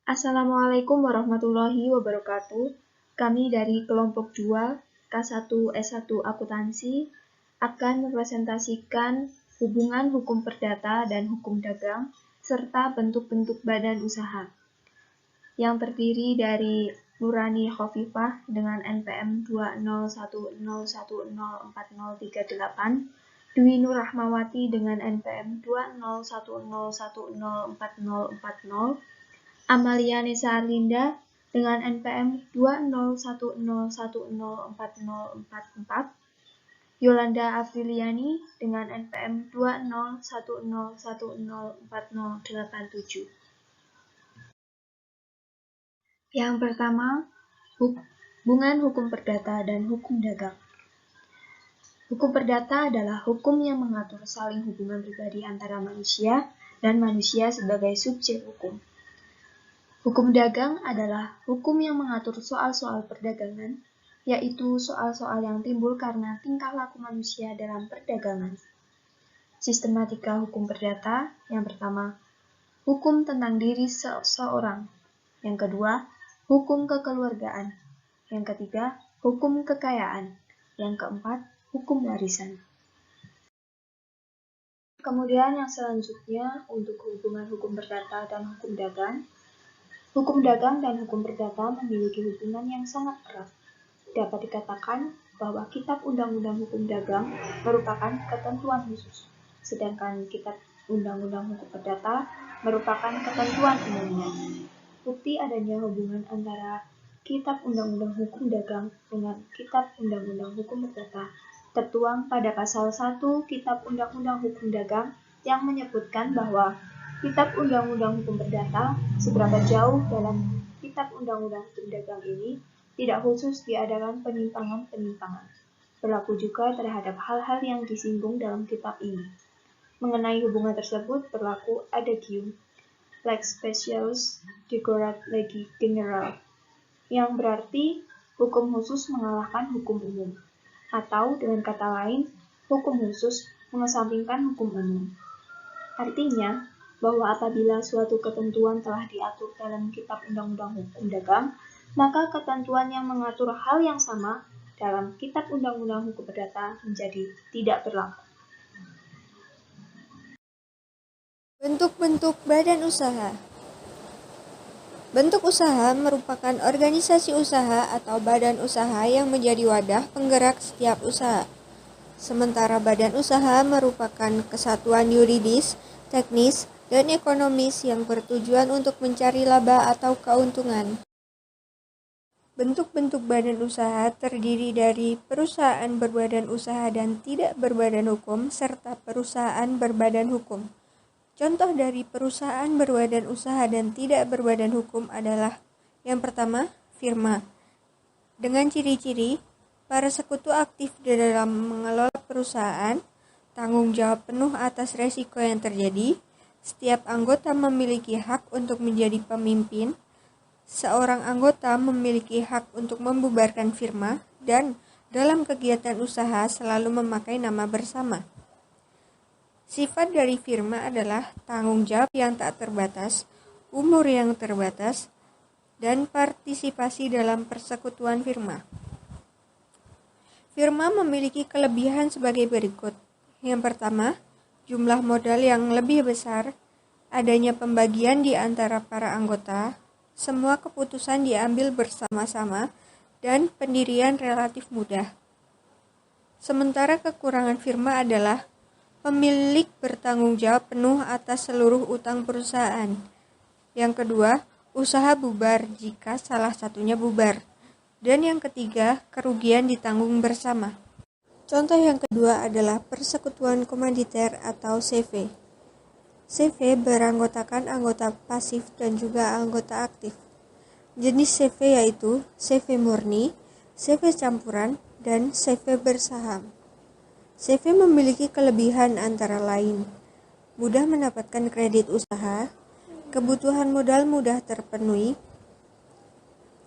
Assalamualaikum warahmatullahi wabarakatuh. Kami dari kelompok 2 K1 S1 Akuntansi akan mempresentasikan hubungan hukum perdata dan hukum dagang serta bentuk-bentuk badan usaha yang terdiri dari Nurani Khofifah dengan NPM 20101040338, Dwi Nur Rahmawati dengan NPM 20101040440, Amalia Nesa Arlinda dengan NPM 20101040444, Yolanda Afriliani dengan NPM 20101044087. Yang pertama, hubungan hukum perdata dan hukum dagang. Hukum perdata adalah hukum yang mengatur saling hubungan pribadi antara manusia dan manusia sebagai subjek hukum. Hukum dagang adalah hukum yang mengatur soal-soal perdagangan, yaitu soal-soal yang timbul karena tingkah laku manusia dalam perdagangan. Sistematika hukum perdata, yang pertama, hukum tentang diri seseorang. Yang kedua, hukum kekeluargaan. Yang ketiga, hukum kekayaan. Yang keempat, hukum warisan. Kemudian yang selanjutnya untuk hubungan hukum perdata dan hukum dagang. Hukum dagang dan hukum perdata memiliki hubungan yang sangat erat. Dapat dikatakan bahwa Kitab Undang-Undang Hukum Dagang merupakan ketentuan khusus, sedangkan Kitab Undang-Undang Hukum Perdata merupakan ketentuan umumnya. Bukti adanya hubungan antara Kitab Undang-Undang Hukum Dagang dengan Kitab Undang-Undang Hukum Perdata tertuang pada pasal 1 Kitab Undang-Undang Hukum Dagang yang menyebutkan bahwa Kitab Undang-Undang Hukum Perdata seberapa jauh dalam Kitab Undang-Undang Hukum Dagang ini tidak khusus diadakan penyimpangan-penyimpangan. Berlaku juga terhadap hal-hal yang disinggung dalam kitab ini. Mengenai hubungan tersebut berlaku adagium lex specialis decorat legi general, yang berarti hukum khusus mengalahkan hukum umum, atau dengan kata lain, hukum khusus mengesampingkan hukum umum. Artinya, bahwa apabila suatu ketentuan telah diatur dalam Kitab Undang-Undang Hukum Dagang, maka ketentuan yang mengatur hal yang sama dalam Kitab Undang-Undang Hukum Perdata menjadi tidak berlaku. Bentuk-bentuk badan usaha. Bentuk usaha merupakan organisasi usaha atau badan usaha yang menjadi wadah penggerak setiap usaha. Sementara badan usaha merupakan kesatuan yuridis, teknis, dan ekonomis yang bertujuan untuk mencari laba atau keuntungan. Bentuk-bentuk badan usaha terdiri dari perusahaan berbadan usaha dan tidak berbadan hukum serta perusahaan berbadan hukum. Contoh dari perusahaan berbadan usaha dan tidak berbadan hukum adalah yang pertama, firma. Dengan ciri-ciri, para sekutu aktif di dalam mengelola perusahaan, tanggung jawab penuh atas resiko yang terjadi, setiap anggota memiliki hak untuk menjadi pemimpin, seorang anggota memiliki hak untuk membubarkan firma, dan dalam kegiatan usaha selalu memakai nama bersama. Sifat dari firma adalah tanggung jawab yang tak terbatas, umur yang terbatas, dan partisipasi dalam persekutuan firma. Firma memiliki kelebihan sebagai berikut. Yang pertama, jumlah modal yang lebih besar, adanya pembagian di antara para anggota, semua keputusan diambil bersama-sama, dan pendirian relatif mudah. Sementara kekurangan firma adalah pemilik bertanggung jawab penuh atas seluruh utang perusahaan. Yang kedua, usaha bubar jika salah satunya bubar. Dan yang ketiga, kerugian ditanggung bersama. Contoh yang kedua adalah persekutuan komanditer atau CV. CV beranggotakan anggota pasif dan juga anggota aktif. Jenis CV yaitu CV murni, CV campuran, dan CV bersaham. CV memiliki kelebihan antara lain, mudah mendapatkan kredit usaha, kebutuhan modal mudah terpenuhi.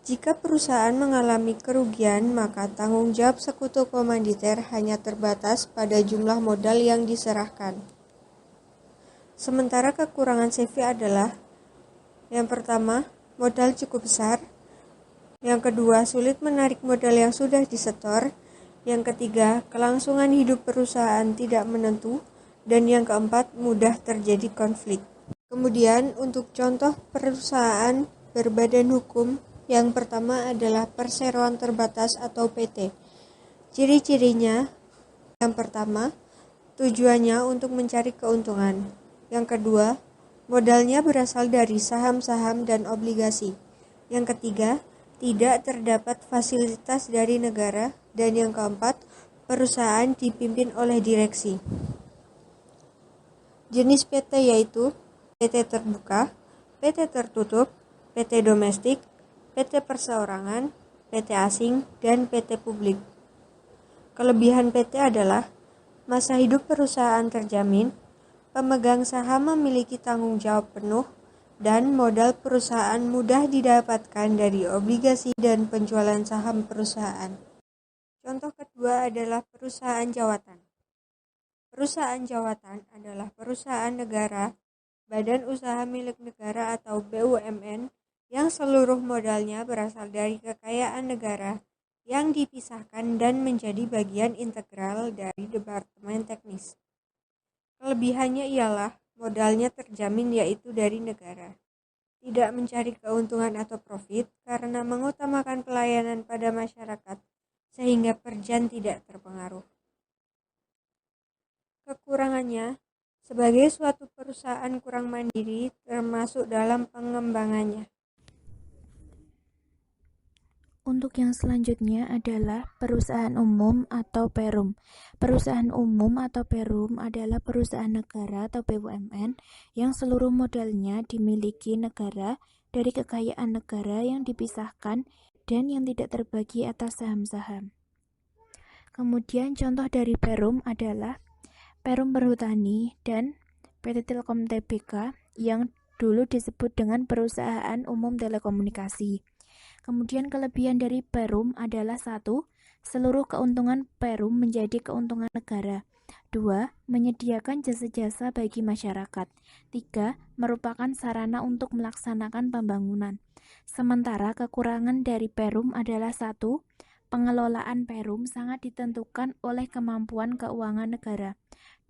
Jika perusahaan mengalami kerugian, maka tanggung jawab sekutu komanditer hanya terbatas pada jumlah modal yang diserahkan. Sementara kekurangan CV adalah yang pertama, modal cukup besar. Yang kedua, sulit menarik modal yang sudah disetor. Yang ketiga, kelangsungan hidup perusahaan tidak menentu. Dan yang keempat, mudah terjadi konflik. Kemudian, untuk contoh perusahaan berbadan hukum, yang pertama adalah perseroan terbatas atau PT. Ciri-cirinya, yang pertama, tujuannya untuk mencari keuntungan. Yang kedua, modalnya berasal dari saham-saham dan obligasi. Yang ketiga, tidak terdapat fasilitas dari negara. Dan yang keempat, perusahaan dipimpin oleh direksi. Jenis PT yaitu PT terbuka, PT tertutup, PT domestik, PT perseorangan, PT asing, dan PT publik. Kelebihan PT adalah masa hidup perusahaan terjamin, pemegang saham memiliki tanggung jawab penuh, dan modal perusahaan mudah didapatkan dari obligasi dan penjualan saham perusahaan. Contoh kedua adalah perusahaan jawatan. Perusahaan jawatan adalah perusahaan negara, badan usaha milik negara atau BUMN yang seluruh modalnya berasal dari kekayaan negara yang dipisahkan dan menjadi bagian integral dari departemen teknis. Kelebihannya ialah modalnya terjamin yaitu dari negara. Tidak mencari keuntungan atau profit karena mengutamakan pelayanan pada masyarakat sehingga perjan tidak terpengaruh. Kekurangannya, sebagai suatu perusahaan kurang mandiri termasuk dalam pengembangannya. Untuk yang selanjutnya adalah perusahaan umum atau perum. Perusahaan umum atau perum adalah perusahaan negara atau BUMN yang seluruh modalnya dimiliki negara dari kekayaan negara yang dipisahkan dan yang tidak terbagi atas saham-saham. Kemudian contoh dari perum adalah Perum Perhutani dan PT Telkom Tbk yang dulu disebut dengan Perusahaan Umum Telekomunikasi. Kemudian kelebihan dari perum adalah 1. Seluruh keuntungan perum menjadi keuntungan negara. 2. Menyediakan jasa-jasa bagi masyarakat. 3. Merupakan sarana untuk melaksanakan pembangunan. Sementara kekurangan dari perum adalah 1. Pengelolaan perum sangat ditentukan oleh kemampuan keuangan negara.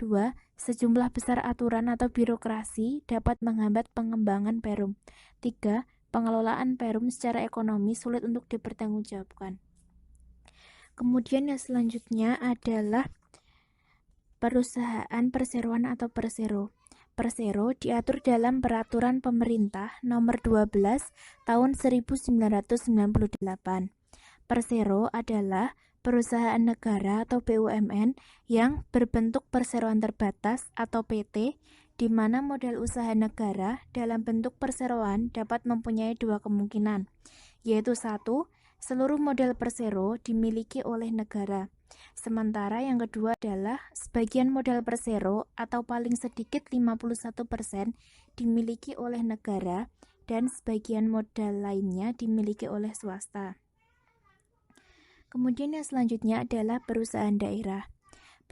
2. Sejumlah besar aturan atau birokrasi dapat menghambat pengembangan perum. 3. Pengelolaan perum secara ekonomi sulit untuk dipertanggungjawabkan. Kemudian yang selanjutnya adalah perusahaan perseroan atau persero. Persero diatur dalam Peraturan Pemerintah Nomor 12 Tahun 1998. Persero adalah perusahaan negara atau BUMN yang berbentuk perseroan terbatas atau PT, di mana modal usaha negara dalam bentuk perseroan dapat mempunyai dua kemungkinan, yaitu 1. Seluruh modal persero dimiliki oleh negara. Sementara yang kedua adalah sebagian modal persero atau paling sedikit 51% dimiliki oleh negara dan sebagian modal lainnya dimiliki oleh swasta. Kemudian yang selanjutnya adalah perusahaan daerah.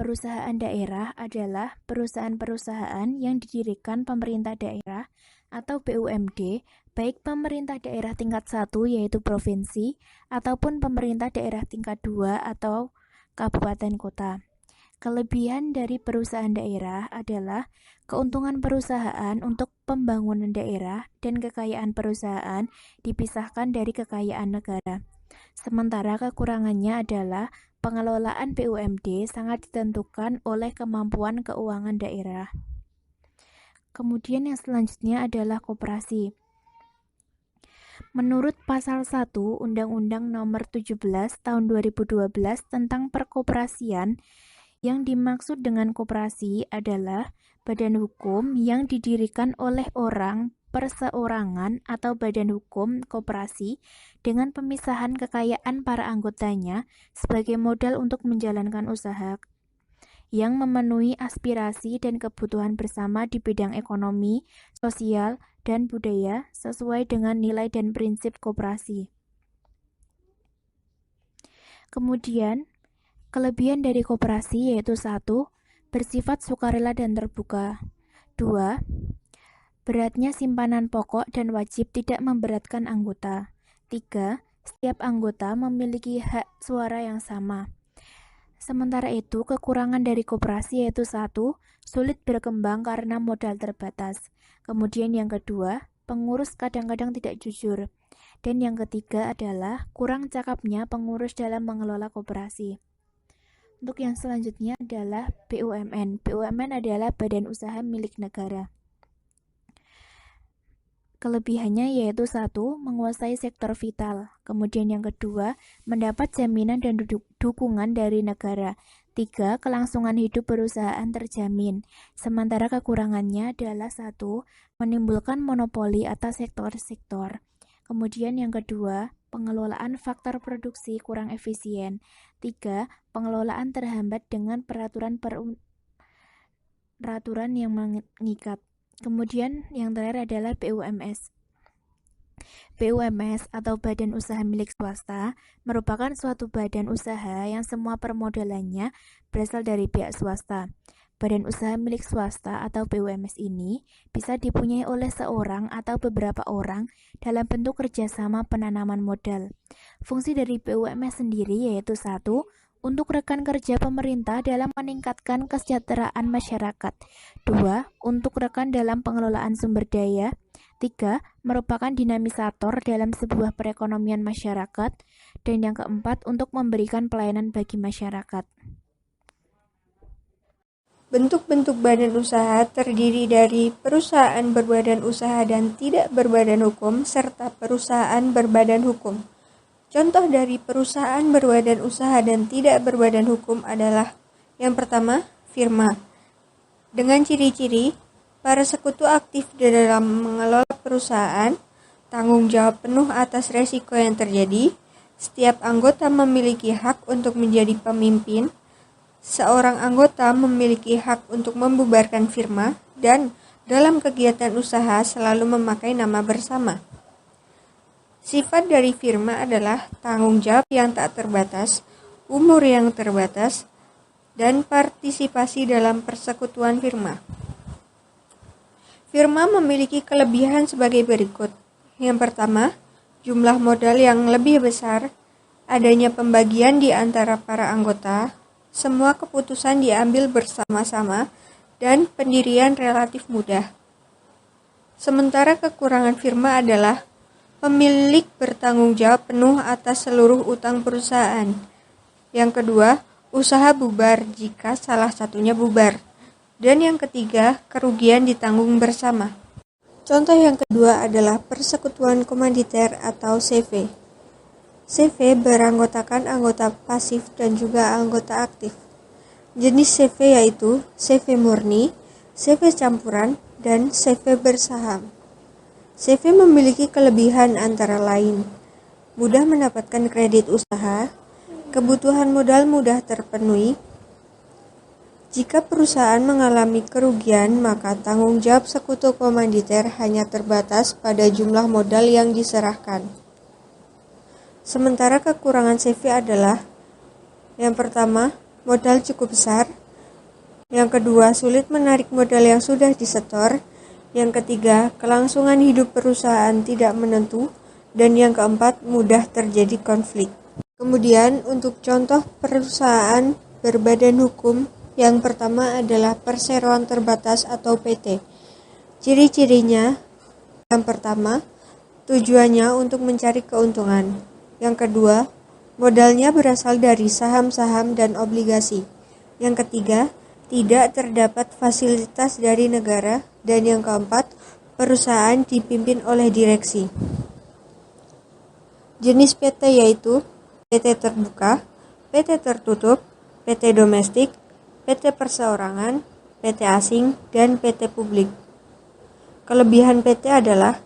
Perusahaan daerah adalah perusahaan-perusahaan yang didirikan pemerintah daerah atau BUMD, baik pemerintah daerah tingkat 1 yaitu provinsi, ataupun pemerintah daerah tingkat 2 atau kabupaten kota. Kelebihan dari perusahaan daerah adalah keuntungan perusahaan untuk pembangunan daerah dan kekayaan perusahaan dipisahkan dari kekayaan negara. Sementara kekurangannya adalah pengelolaan BUMD sangat ditentukan oleh kemampuan keuangan daerah. Kemudian yang selanjutnya adalah koperasi. Menurut Pasal 1 Undang-Undang Nomor 17 Tahun 2012 tentang Perkoperasian, yang dimaksud dengan koperasi adalah badan hukum yang didirikan oleh orang, perseorangan, atau badan hukum koperasi dengan pemisahan kekayaan para anggotanya sebagai modal untuk menjalankan usaha yang memenuhi aspirasi dan kebutuhan bersama di bidang ekonomi, sosial, dan budaya sesuai dengan nilai dan prinsip koperasi. Kemudian, kelebihan dari koperasi yaitu 1. Bersifat sukarela dan terbuka. 2. Beratnya simpanan pokok dan wajib tidak memberatkan anggota. 3. Setiap anggota memiliki hak suara yang sama. Sementara itu, kekurangan dari koperasi yaitu 1. Sulit berkembang karena modal terbatas. Kemudian yang kedua, pengurus kadang-kadang tidak jujur. Dan yang ketiga adalah kurang cakapnya pengurus dalam mengelola koperasi. Untuk yang selanjutnya adalah BUMN. BUMN adalah badan usaha milik negara. Kelebihannya yaitu 1. Menguasai sektor vital. Kemudian yang kedua, mendapat jaminan dan dukungan dari negara. 3. Kelangsungan hidup perusahaan terjamin. Sementara kekurangannya adalah 1. Menimbulkan monopoli atas sektor-sektor. Kemudian yang kedua, pengelolaan faktor produksi kurang efisien. 3. Pengelolaan terhambat dengan peraturan yang mengikat. Kemudian yang terakhir adalah BUMS. BUMS atau Badan Usaha Milik Swasta merupakan suatu badan usaha yang semua permodalannya berasal dari pihak swasta. Badan usaha milik swasta atau BUMS ini bisa dipunyai oleh seorang atau beberapa orang dalam bentuk kerjasama penanaman modal. Fungsi dari BUMS sendiri yaitu 1. Untuk rekan kerja pemerintah dalam meningkatkan kesejahteraan masyarakat. 2. Untuk rekan dalam pengelolaan sumber daya. 3. Merupakan dinamisator dalam sebuah perekonomian masyarakat. Dan yang keempat, untuk memberikan pelayanan bagi masyarakat. Bentuk-bentuk badan usaha terdiri dari perusahaan berbadan usaha dan tidak berbadan hukum, serta perusahaan berbadan hukum. Contoh dari perusahaan berbadan usaha dan tidak berbadan hukum adalah yang pertama, firma. Dengan ciri-ciri, para sekutu aktif di dalam mengelola perusahaan, tanggung jawab penuh atas resiko yang terjadi, setiap anggota memiliki hak untuk menjadi pemimpin, seorang anggota memiliki hak untuk membubarkan firma, dan dalam kegiatan usaha selalu memakai nama bersama. Sifat dari firma adalah tanggung jawab yang tak terbatas, umur yang terbatas, dan partisipasi dalam persekutuan firma. Firma memiliki kelebihan sebagai berikut. Yang pertama, jumlah modal yang lebih besar, adanya pembagian di antara para anggota, semua keputusan diambil bersama-sama, dan pendirian relatif mudah. Sementara kekurangan firma adalah pemilik bertanggung jawab penuh atas seluruh utang perusahaan. Yang kedua, usaha bubar jika salah satunya bubar. Dan yang ketiga, kerugian ditanggung bersama. Contoh yang kedua adalah persekutuan komanditer atau CV. CV beranggotakan anggota pasif dan juga anggota aktif. Jenis CV yaitu CV murni, CV campuran, dan CV bersaham. CV memiliki kelebihan antara lain: mudah mendapatkan kredit usaha, kebutuhan modal mudah terpenuhi. Jika perusahaan mengalami kerugian, maka tanggung jawab sekutu komanditer hanya terbatas pada jumlah modal yang diserahkan. Sementara kekurangan CV adalah yang pertama, modal cukup besar. Yang kedua, sulit menarik modal yang sudah disetor. Yang ketiga, kelangsungan hidup perusahaan tidak menentu. Dan yang keempat, mudah terjadi konflik. Kemudian, untuk contoh perusahaan berbadan hukum, yang pertama adalah perseroan terbatas atau PT. Ciri-cirinya, yang pertama, tujuannya untuk mencari keuntungan. Yang kedua, modalnya berasal dari saham-saham dan obligasi. Yang ketiga, tidak terdapat fasilitas dari negara. Dan yang keempat, perusahaan dipimpin oleh direksi. Jenis PT yaitu PT terbuka, PT tertutup, PT domestik, PT perseorangan, PT asing, dan PT publik. Kelebihan PT adalah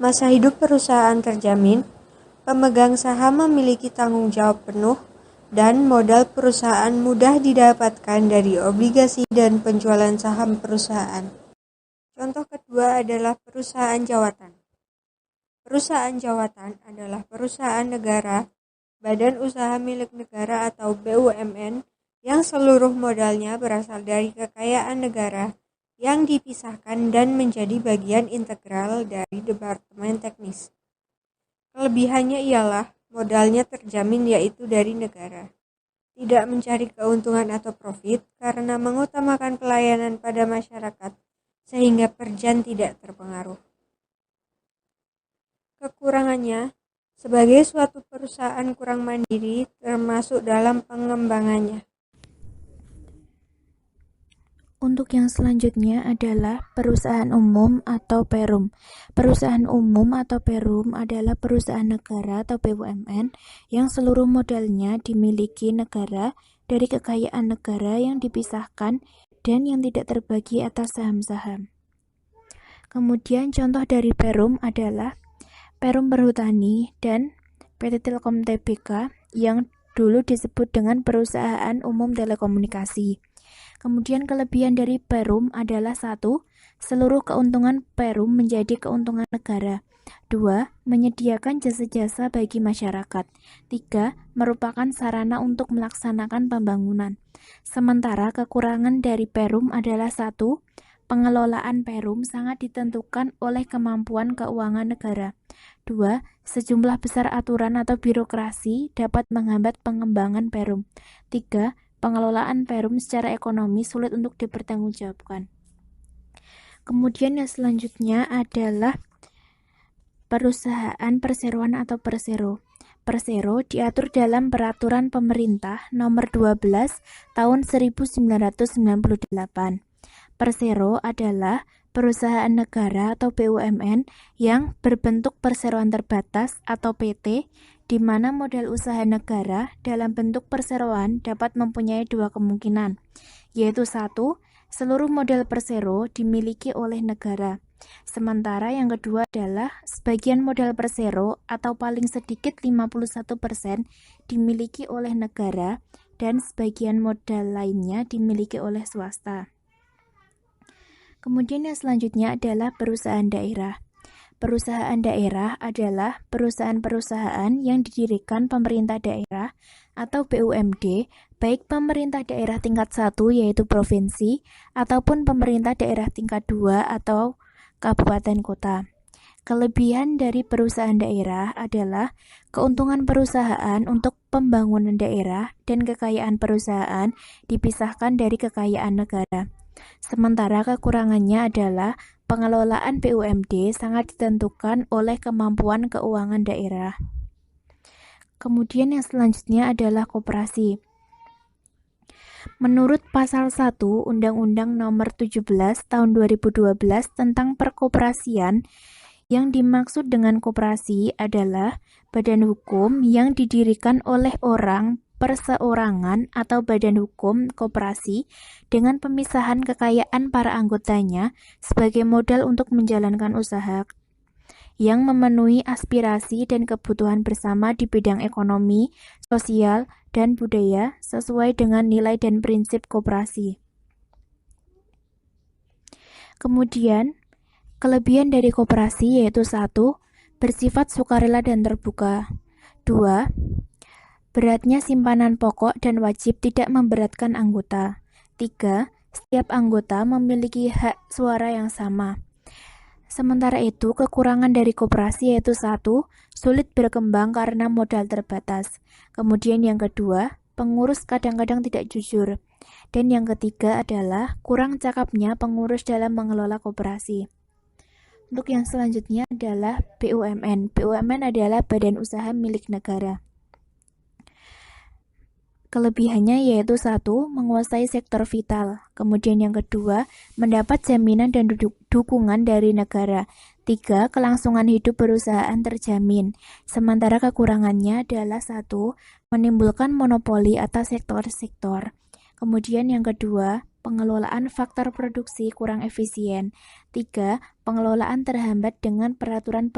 masa hidup perusahaan terjamin, pemegang saham memiliki tanggung jawab penuh, dan modal perusahaan mudah didapatkan dari obligasi dan penjualan saham perusahaan. Contoh kedua adalah perusahaan jawatan. Perusahaan jawatan adalah perusahaan negara, badan usaha milik negara atau BUMN, yang seluruh modalnya berasal dari kekayaan negara yang dipisahkan dan menjadi bagian integral dari departemen teknis. Kelebihannya ialah modalnya terjamin yaitu dari negara. Tidak mencari keuntungan atau profit karena mengutamakan pelayanan pada masyarakat sehingga perjan tidak terpengaruh. Kekurangannya, sebagai suatu perusahaan kurang mandiri termasuk dalam pengembangannya. Untuk yang selanjutnya adalah perusahaan umum atau perum. Perusahaan umum atau perum adalah perusahaan negara atau BUMN yang seluruh modalnya dimiliki negara dari kekayaan negara yang dipisahkan dan yang tidak terbagi atas saham-saham. Kemudian contoh dari perum adalah Perum Perhutani dan PT Telkom Tbk yang dulu disebut dengan Perusahaan Umum Telekomunikasi. Kemudian kelebihan dari perum adalah 1. Seluruh keuntungan perum menjadi keuntungan negara. 2. Menyediakan jasa-jasa bagi masyarakat. 3. Merupakan sarana untuk melaksanakan pembangunan. Sementara kekurangan dari perum adalah 1. Pengelolaan perum sangat ditentukan oleh kemampuan keuangan negara. 2. Sejumlah besar aturan atau birokrasi dapat menghambat pengembangan perum. 3. Pengelolaan perum secara ekonomi sulit untuk dipertanggungjawabkan. Kemudian yang selanjutnya adalah perusahaan perseroan atau persero. Persero diatur dalam Peraturan Pemerintah Nomor 12 Tahun 1998. Persero adalah perusahaan negara atau BUMN yang berbentuk perseroan terbatas atau PT, di mana modal usaha negara dalam bentuk perseroan dapat mempunyai dua kemungkinan, yaitu 1. Seluruh modal persero dimiliki oleh negara. Sementara yang kedua adalah sebagian modal persero atau paling sedikit 51% dimiliki oleh negara dan sebagian modal lainnya dimiliki oleh swasta. Kemudian yang selanjutnya adalah perusahaan daerah. Perusahaan daerah adalah perusahaan-perusahaan yang didirikan pemerintah daerah atau BUMD, baik pemerintah daerah tingkat 1 yaitu provinsi, ataupun pemerintah daerah tingkat 2 atau kabupaten kota. Kelebihan dari perusahaan daerah adalah keuntungan perusahaan untuk pembangunan daerah dan kekayaan perusahaan dipisahkan dari kekayaan negara. Sementara kekurangannya adalah pengelolaan BUMD sangat ditentukan oleh kemampuan keuangan daerah. Kemudian yang selanjutnya adalah koperasi. Menurut Pasal 1 Undang-Undang Nomor 17 Tahun 2012 tentang Perkoperasian, yang dimaksud dengan koperasi adalah badan hukum yang didirikan oleh orang, perseorangan atau badan hukum koperasi dengan pemisahan kekayaan para anggotanya sebagai modal untuk menjalankan usaha yang memenuhi aspirasi dan kebutuhan bersama di bidang ekonomi, sosial, dan budaya sesuai dengan nilai dan prinsip koperasi. Kemudian, kelebihan dari koperasi yaitu 1. Bersifat sukarela dan terbuka. 2. Beratnya simpanan pokok dan wajib tidak memberatkan anggota. 3. Setiap anggota memiliki hak suara yang sama. Sementara itu, kekurangan dari koperasi yaitu 1. Sulit berkembang karena modal terbatas. Kemudian yang kedua, pengurus kadang-kadang tidak jujur. Dan yang ketiga adalah kurang cakapnya pengurus dalam mengelola koperasi. Untuk yang selanjutnya adalah BUMN. BUMN adalah badan usaha milik negara. Kelebihannya yaitu 1. Menguasai sektor vital. Kemudian yang kedua, mendapat jaminan dan dukungan dari negara. 3. Kelangsungan hidup perusahaan terjamin. Sementara kekurangannya adalah 1. Menimbulkan monopoli atas sektor-sektor. Kemudian yang kedua, pengelolaan faktor produksi kurang efisien. 3. Pengelolaan terhambat dengan peraturan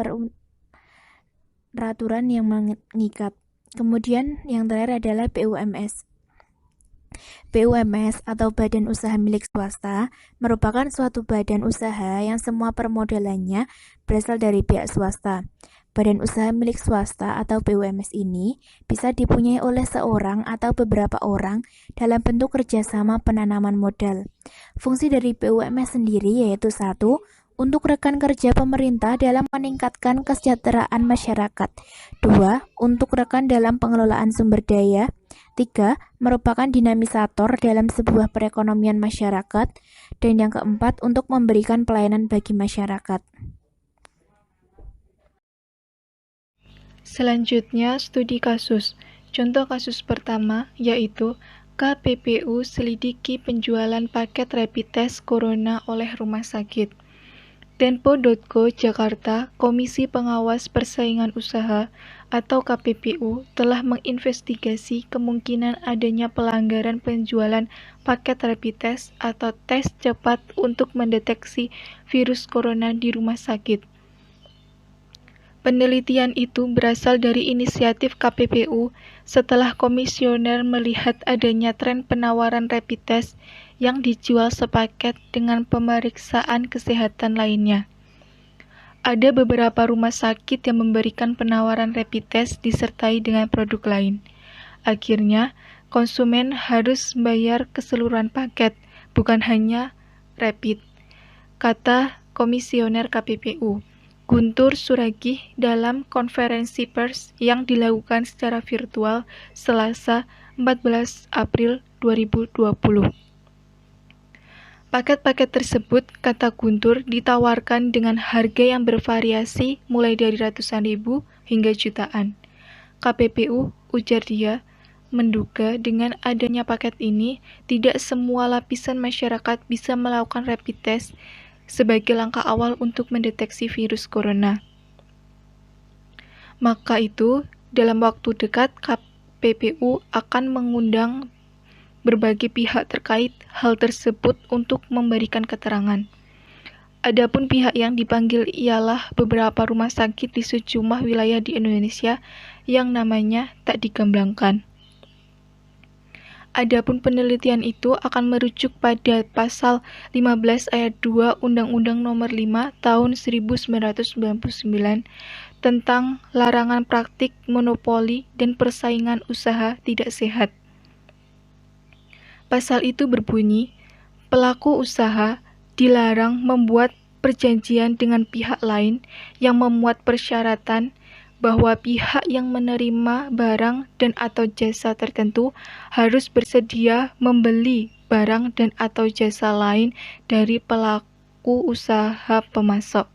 yang mengikat. Kemudian yang terakhir adalah BUMS. BUMS atau Badan Usaha Milik Swasta merupakan suatu badan usaha yang semua permodalannya berasal dari pihak swasta. Badan usaha milik swasta atau BUMS ini bisa dipunyai oleh seorang atau beberapa orang dalam bentuk kerjasama penanaman modal. Fungsi dari BUMS sendiri yaitu 1. Untuk rekan kerja pemerintah dalam meningkatkan kesejahteraan masyarakat. 2. Untuk rekan dalam pengelolaan sumber daya. 3. Merupakan dinamisator dalam sebuah perekonomian masyarakat. Dan yang keempat, untuk memberikan pelayanan bagi masyarakat. Selanjutnya, studi kasus. Contoh kasus pertama yaitu KPPU selidiki penjualan paket rapid test corona oleh rumah sakit. Tempo.co Jakarta, Komisi Pengawas Persaingan Usaha atau KPPU telah menginvestigasi kemungkinan adanya pelanggaran penjualan paket rapid test atau tes cepat untuk mendeteksi virus corona di rumah sakit. Penelitian itu berasal dari inisiatif KPPU setelah komisioner melihat adanya tren penawaran rapid test yang dijual sepaket dengan pemeriksaan kesehatan lainnya. Ada beberapa rumah sakit yang memberikan penawaran rapid test disertai dengan produk lain. Akhirnya, konsumen harus bayar keseluruhan paket, bukan hanya rapid, kata komisioner KPPU. Guntur Suragih dalam konferensi pers yang dilakukan secara virtual Selasa 14 April 2020. Paket-paket tersebut, kata Guntur, ditawarkan dengan harga yang bervariasi mulai dari ratusan ribu hingga jutaan. KPPU, ujar dia, menduga dengan adanya paket ini, tidak semua lapisan masyarakat bisa melakukan rapid test sebagai langkah awal untuk mendeteksi virus corona. Maka itu, dalam waktu dekat, KPPU akan mengundang berbagai pihak terkait hal tersebut untuk memberikan keterangan. Adapun pihak yang dipanggil ialah beberapa rumah sakit di sejumlah wilayah di Indonesia yang namanya tak digamblamkan. Adapun penelitian itu akan merujuk pada pasal 15 ayat 2 Undang-Undang Nomor 5 Tahun 1999 tentang larangan praktik monopoli dan persaingan usaha tidak sehat. Pasal itu berbunyi, pelaku usaha dilarang membuat perjanjian dengan pihak lain yang memuat persyaratan bahwa pihak yang menerima barang dan atau jasa tertentu harus bersedia membeli barang dan atau jasa lain dari pelaku usaha pemasok.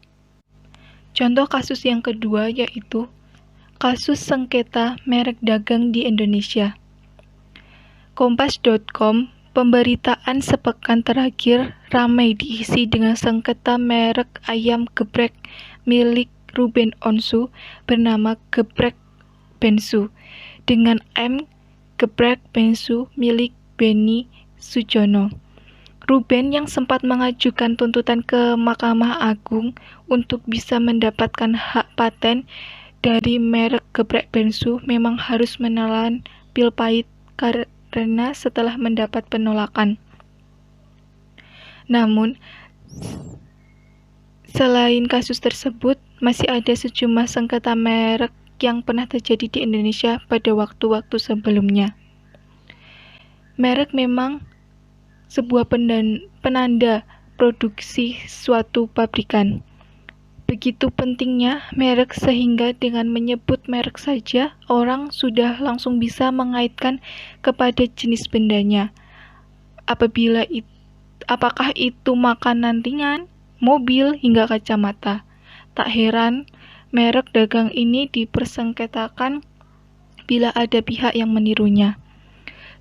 Contoh kasus yang kedua yaitu kasus sengketa merek dagang di Indonesia. Kompas.com, pemberitaan sepekan terakhir ramai diisi dengan sengketa merek ayam geprek milik Ruben Onsu bernama Geprek Bensu dengan M Geprek Bensu milik Beni Sujono. Ruben yang sempat mengajukan tuntutan ke Mahkamah Agung untuk bisa mendapatkan hak paten dari merek Geprek Bensu memang harus menelan pil pahit karena setelah mendapat penolakan. Namun, selain kasus tersebut, masih ada sejumlah sengketa merek yang pernah terjadi di Indonesia pada waktu-waktu sebelumnya. Merek memang sebuah penanda produksi suatu pabrikan. Begitu pentingnya merek sehingga dengan menyebut merek saja, orang sudah langsung bisa mengaitkan kepada jenis bendanya. Apakah itu makanan ringan, mobil, hingga kacamata. Tak heran, merek dagang ini dipersengketakan bila ada pihak yang menirunya.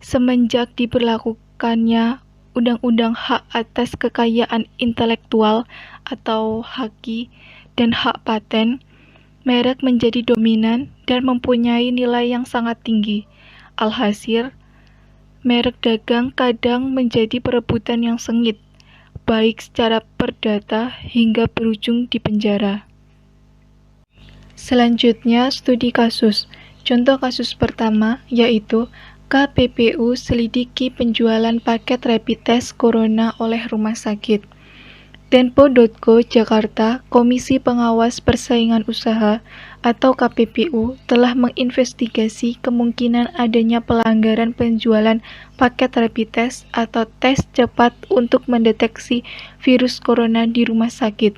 Semenjak diberlakukannya Undang-Undang Hak Atas Kekayaan Intelektual atau HAKI dan hak paten, merek menjadi dominan dan mempunyai nilai yang sangat tinggi. Alhasil, merek dagang kadang menjadi perebutan yang sengit, baik secara perdata hingga berujung di penjara. Selanjutnya, studi kasus. Contoh kasus pertama yaitu KPPU selidiki penjualan paket rapid test corona oleh rumah sakit. Tempo.co Jakarta, Komisi Pengawas Persaingan Usaha atau KPPU telah menginvestigasi kemungkinan adanya pelanggaran penjualan paket rapid test atau tes cepat untuk mendeteksi virus corona di rumah sakit.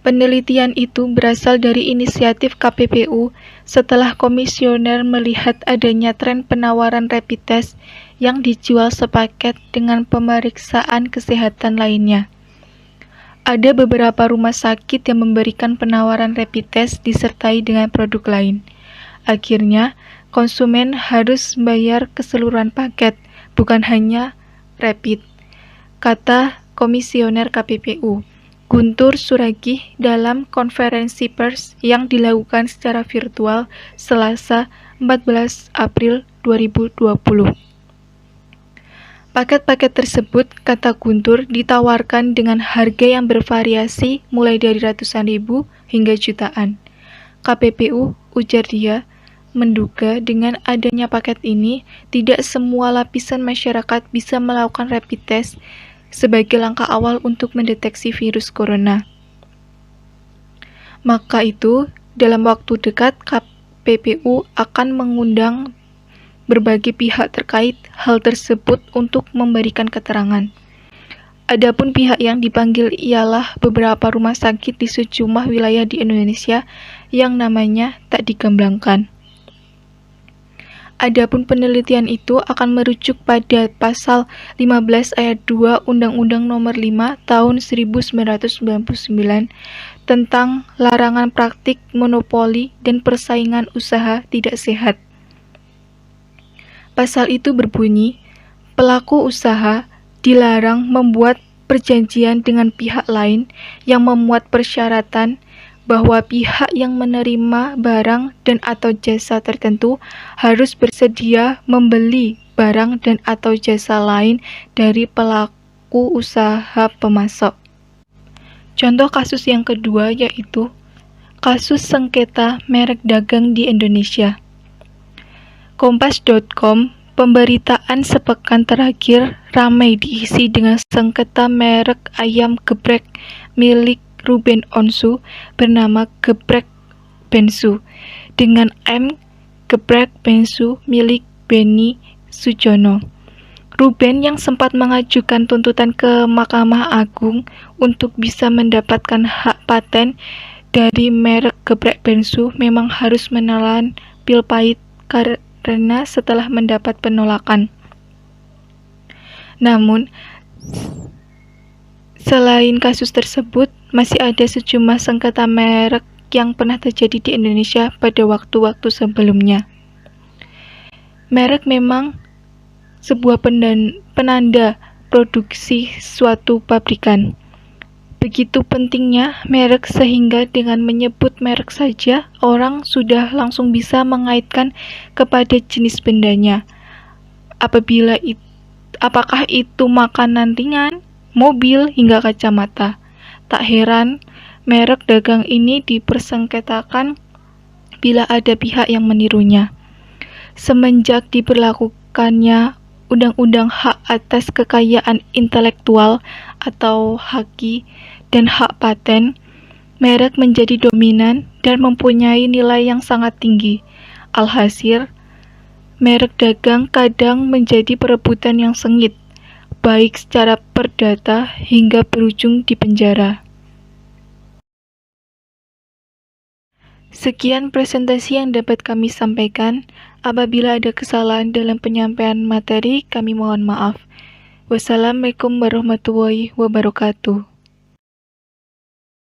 Penelitian itu berasal dari inisiatif KPPU setelah komisioner melihat adanya tren penawaran rapid test yang dijual sepaket dengan pemeriksaan kesehatan lainnya. Ada beberapa rumah sakit yang memberikan penawaran rapid test disertai dengan produk lain. Akhirnya, konsumen harus bayar keseluruhan paket, bukan hanya rapid, kata komisioner KPPU, Guntur Suragih dalam konferensi pers yang dilakukan secara virtual Selasa 14 April 2020. Paket-paket tersebut, kata Guntur, ditawarkan dengan harga yang bervariasi mulai dari ratusan ribu hingga jutaan. KPPU, ujar dia, menduga dengan adanya paket ini, tidak semua lapisan masyarakat bisa melakukan rapid test sebagai langkah awal untuk mendeteksi virus corona. Maka itu, dalam waktu dekat, KPPU akan mengundang berbagai pihak terkait hal tersebut untuk memberikan keterangan. Adapun pihak yang dipanggil ialah beberapa rumah sakit di sejumlah wilayah di Indonesia yang namanya tak digamblangkan. Adapun penelitian itu akan merujuk pada pasal 15 ayat 2 Undang-Undang Nomor 5 Tahun 1999 tentang larangan praktik monopoli dan persaingan usaha tidak sehat. Pasal itu berbunyi, pelaku usaha dilarang membuat perjanjian dengan pihak lain yang memuat persyaratan bahwa pihak yang menerima barang dan atau jasa tertentu harus bersedia membeli barang dan atau jasa lain dari pelaku usaha pemasok. Contoh kasus yang kedua yaitu kasus sengketa merek dagang di Indonesia. Kompas.com, pemberitaan sepekan terakhir ramai diisi dengan sengketa merek ayam geprek milik Ruben Onsu bernama Geprek Bensu dengan M Geprek Bensu milik Beni Sujono. Ruben yang sempat mengajukan tuntutan ke Mahkamah Agung untuk bisa mendapatkan hak paten dari merek Geprek Bensu memang harus menelan pil pahit karena setelah mendapat penolakan. Namun, selain kasus tersebut, masih ada sejumlah sengketa merek yang pernah terjadi di Indonesia pada waktu-waktu sebelumnya. Merek memang sebuah penanda produksi suatu pabrikan. Begitu pentingnya merek sehingga dengan menyebut merek saja, orang sudah langsung bisa mengaitkan kepada jenis bendanya. Apakah itu makanan ringan, mobil, hingga kacamata. Tak heran, merek dagang ini dipersengketakan bila ada pihak yang menirunya. Semenjak diberlakukannya Undang-Undang Hak Atas Kekayaan Intelektual atau HAKI dan hak paten, merek menjadi dominan dan mempunyai nilai yang sangat tinggi. Alhasil, merek dagang kadang menjadi perebutan yang sengit, baik secara perdata hingga berujung di penjara. Sekian presentasi yang dapat kami sampaikan. Apabila ada kesalahan dalam penyampaian materi, kami mohon maaf. Wassalamualaikum warahmatullahi wabarakatuh.